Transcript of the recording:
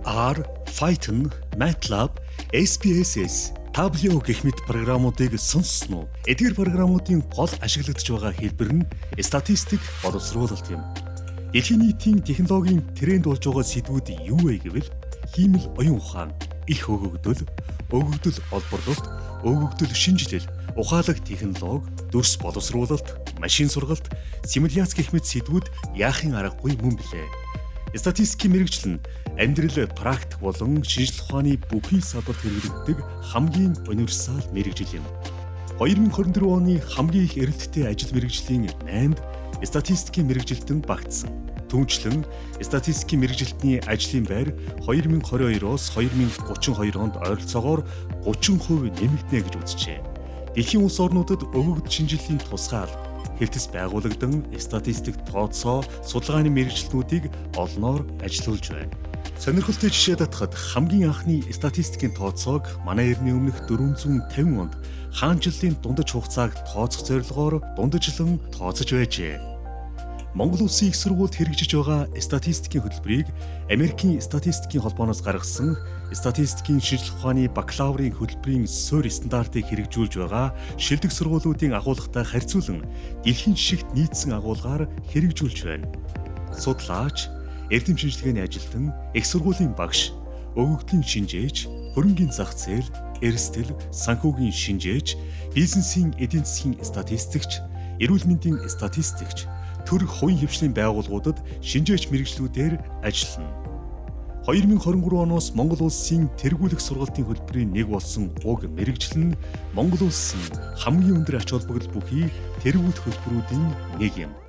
R, Python, MATLAB, SPSS, Tableau гэх мэт програмуудыг сонссноо. Эдгээр програмуудын гол ашиглагдж байгаа хэлбэр нь статистик боловсруулалт юм. Дэлхийн нийтийн технологийн тренд болж байгаа сэдвүүд юу вэ гэвэл хиймэл оюун ухаан, их өгөгдөл, олборлолт, өгөгдөл шинжилэл, ухаалаг технологи, дүрс боловсруулалт, машин сургалт, симуляц гэх мэт сэдвүүд яахын аргагүй мөн билээ. Статистикийн мэргэжил нь амьдрал практик болон шинжилгээ ухааны бүхий салбарт хэрэглэгддэг хамгийн универсал мэргэжил юм. 2024 оны хамгийн их эрэлттэй ажил мэргэжлийн 8-д статистикийн мэргэжилтэн багтсан. Түүнчлэн статистикийн мэргэжилтний ажлын байр 2022-оос 2032 онд ойролцоогоор 30% нэмэгдэнэ гэж үзжээ. Дэлхийн улс орнуудад өгөгдөл шинжилгээний тусгай алба, хэлтэс байгуулагдан статистик тооцоо судалгааны мэргэжилтнүүдийг олноор ажилуулж байна. Сонирхолтой жишээ татахад хамгийн анхны статистикийн тооцоог манай эртний өмнөх 450 онд хаан жилийн дундаж хугацааг тооцох зорилгоор дундажлан тооцож байжээ. Монгол Улсын их сургуульд хэрэгжиж байгаа статистикийн хөтөлбөрийг Америкийн статистикийн холбооноос гаргасан статистикийн шинжилгээ ухааны бакалаврын хөтөлбөрийн суурь стандартыг хэрэгжүүлж байгаа шилдэг сургуулиудын агуулгатай харьцуулан дэлхийн жишгт нийцсэн агуулгаар хэрэгжүүлж байна. Судлаач, эрдэм шинжилгээний ажилтан, их сургуулийн багш, өгөгдлийн шинжээч, хөрөнгийн зах зээл, эрсдэл, санхүүгийн шинжээч, бизнесийн эдийн засгийн статистикч, эрүүл мэндийн статистикч, төрөх хувийн хвшлийн байгууллагуудад шинжээч мэргэжлүүдээр ажиллана. 2023 оноос Монгол улсын тэргүүлэх сургалтын хөтөлбөрийн нэг болсон уг мэргэжил нь Монгол улсын хамгийн өндөр ач холбогдол бүхий тэргүүлэх хөтөлбөрүүдийн нэг юм.